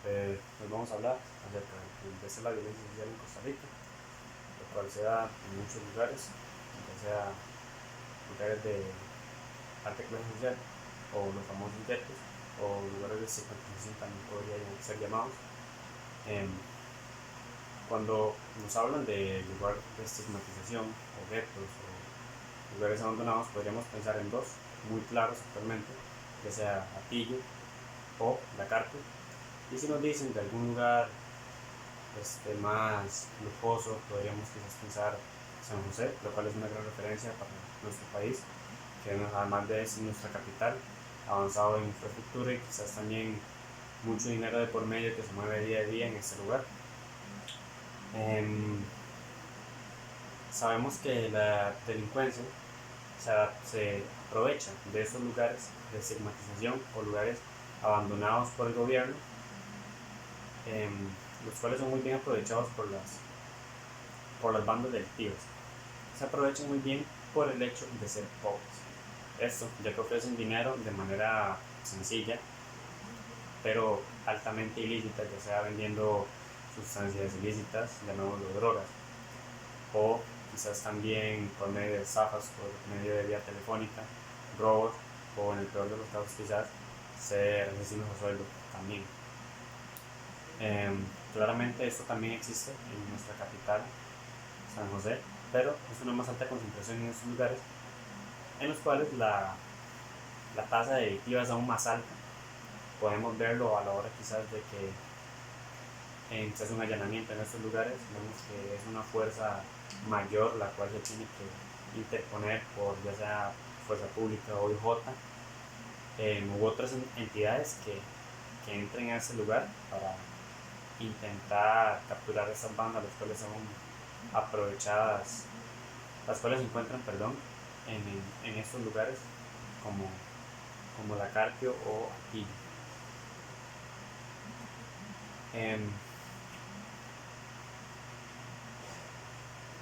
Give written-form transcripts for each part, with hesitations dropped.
Hoy vamos a hablar acerca de qué es la violencia social en Costa Rica, lo cual se da en muchos lugares, ya sea lugares de alta clase social o los famosos guetos o lugares de estigmatización también podrían ser llamados. Em, Cuando nos hablan de lugar de estigmatización o guetos o lugares abandonados, podríamos pensar en dos muy claros actualmente, ya sea Atillo o La Carpio. Y si nos dicen de algún lugar más lujoso, podríamos quizás pensar San José, lo cual es una gran referencia para nuestro país, que además de ser nuestra capital, avanzado en infraestructura y quizás también mucho dinero de por medio que se mueve día a día en este lugar. Em, Sabemos que la delincuencia se aprovecha de esos lugares de estigmatización o lugares abandonados por el gobierno, em, los cuales son muy bien aprovechados por las bandas delictivas. Se aprovechan muy bien por el hecho de ser pobres. Esto ya que ofrecen dinero de manera sencilla, pero altamente ilícita, ya sea vendiendo sustancias ilícitas, llamémoslo drogas, o quizás también por medio de estafas, por medio de vía telefónica, robos, o en el peor de los casos quizás ser asesinos a sueldo también. Claramente esto también existe en nuestra capital, San José, pero es una más alta concentración en estos lugares en los cuales la tasa delictiva es aún más alta. Podemos verlo a la hora quizás de que se hace un allanamiento en estos lugares, vemos que es una fuerza mayor la cual se tiene que interponer por ya sea fuerza pública o IJ u otras entidades que entren a ese lugar para intentar capturar esas bandas, las cuales son aprovechadas, las cuales se encuentran, perdón, en estos lugares como, como la Carpio o Atillo. Em,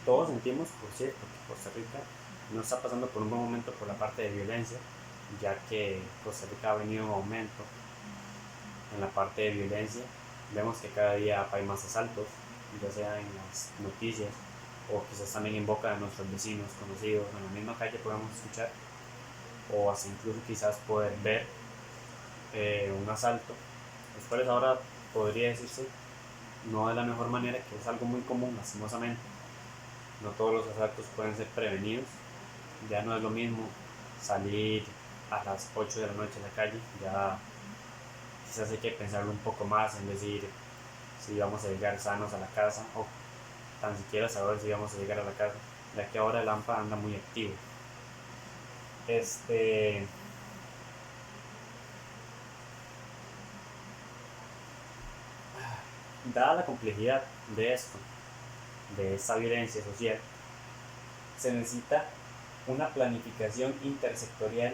Todos sentimos, por cierto, que Costa Rica no está pasando por un buen momento por la parte de violencia, ya que Costa Rica ha venido en aumento en la parte de violencia. Vemos que cada día hay más asaltos, ya sea en las noticias o quizás también en boca de nuestros vecinos, conocidos, en la misma calle podemos escuchar o hasta incluso quizás poder ver un asalto, los cuales ahora podría decirse no de la mejor manera, que es algo muy común lastimosamente. No todos los asaltos pueden ser prevenidos, ya no es lo mismo salir a las 8 de la noche a la calle, ya quizás hay que pensarlo un poco más en decir si vamos a llegar sanos a la casa o tan siquiera saber si vamos a llegar a la casa, ya que ahora el AMPA anda muy activo. Este, Dada la complejidad de esto, de esta violencia social, se necesita una planificación intersectorial,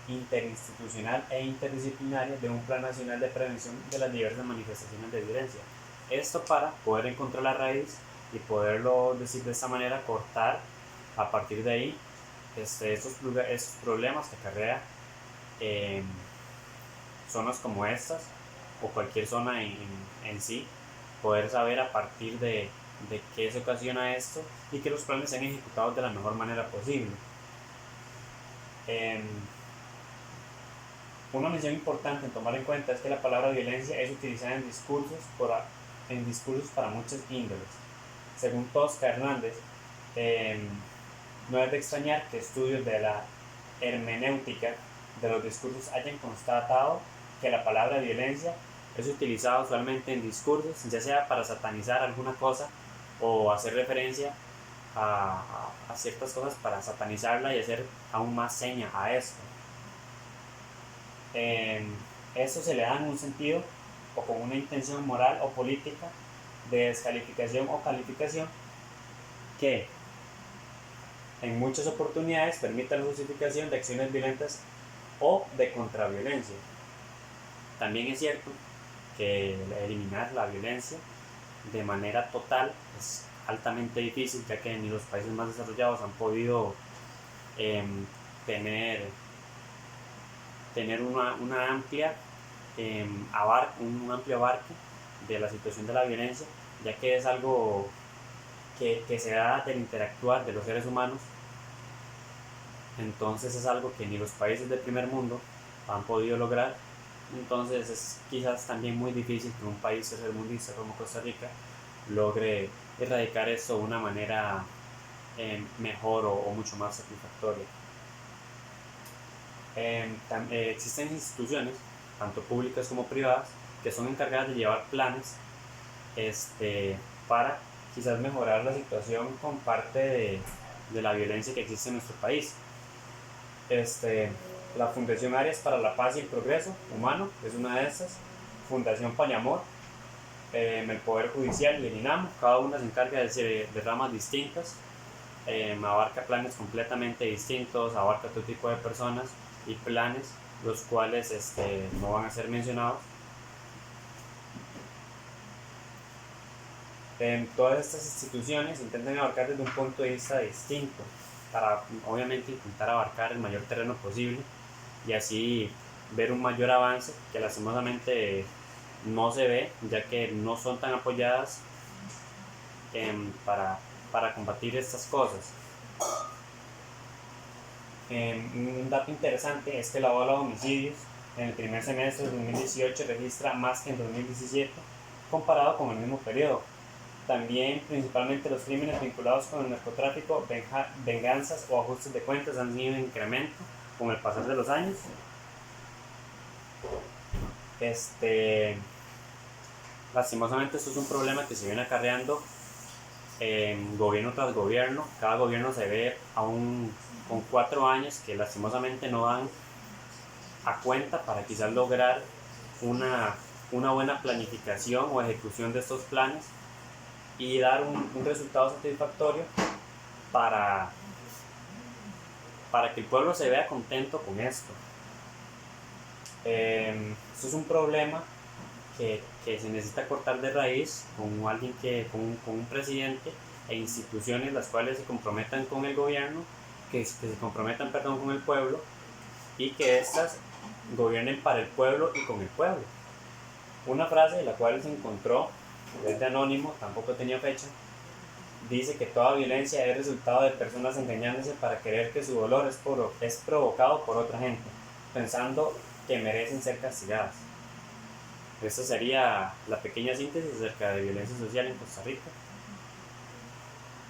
interinstitucional e interdisciplinaria de un plan nacional de prevención de las diversas manifestaciones de violencia. Esto para poder encontrar la raíz y poderlo decir de esta manera, cortar a partir de ahí estos problemas que acarrea eh, zonas como estas o cualquier zona en sí, poder saber a partir de qué se ocasiona esto y que los planes sean ejecutados de la mejor manera posible. Eh, una mención importante en tomar en cuenta es que la palabra violencia es utilizada en discursos para muchas índoles. Según Tosca Hernández, eh, no es de extrañar que estudios de la hermenéutica de los discursos hayan constatado que la palabra violencia es utilizada usualmente en discursos, ya sea para satanizar alguna cosa o hacer referencia a ciertas cosas para satanizarla y hacer aún más seña a esto. Eso se le da en un sentido o con una intención moral o política de descalificación o calificación que en muchas oportunidades permite la justificación de acciones violentas o de contraviolencia. También es cierto que eliminar la violencia de manera total es altamente difícil, ya que ni los países más desarrollados han podido eh, tener una amplia un amplio abarque de la situación de la violencia, ya que es algo que se da del interactuar de los seres humanos. Entonces es algo que ni los países del primer mundo han podido lograr. Entonces es quizás también muy difícil que un país tercermundista como Costa Rica logre erradicar esto de una manera mejor o mucho más satisfactoria. Existen instituciones, tanto públicas como privadas, que son encargadas de llevar planes para quizás mejorar la situación con parte de la violencia que existe en nuestro país. La Fundación Áreas para la Paz y el Progreso Humano es una de estas. Fundación Pañamor, el Poder Judicial y el INAMO, cada una se encarga de ramas distintas, abarca planes completamente distintos, abarca todo tipo de personas y planes los cuales no van a ser mencionados. Todas estas instituciones intentan abarcar desde un punto de vista distinto para obviamente intentar abarcar el mayor terreno posible y así ver un mayor avance que lastimosamente no se ve, ya que no son tan apoyadas para combatir estas cosas. Un dato interesante es que la ola de homicidios en el primer semestre de 2018 registra más que en 2017 comparado con el mismo periodo. También principalmente los crímenes vinculados con el narcotráfico, venganzas o ajustes de cuentas han tenido incremento con el pasar de los años. Lastimosamente esto es un problema que se viene acarreando gobierno tras gobierno. Cada gobierno se ve aún con 4 años que lastimosamente no dan a cuenta para quizás lograr una buena planificación o ejecución de estos planes y dar un resultado satisfactorio para que el pueblo se vea contento con esto. Esto es un problema que se necesita cortar de raíz con alguien con un presidente e instituciones las cuales se comprometan con el gobierno, que se comprometan con el pueblo y que éstas gobiernen para el pueblo y con el pueblo. Una frase de la cual se encontró, es de anónimo, tampoco tenía fecha, dice que toda violencia es resultado de personas engañándose para creer que su dolor es provocado por otra gente, pensando que merecen ser castigadas. Esta sería la pequeña síntesis acerca de violencia social en Costa Rica.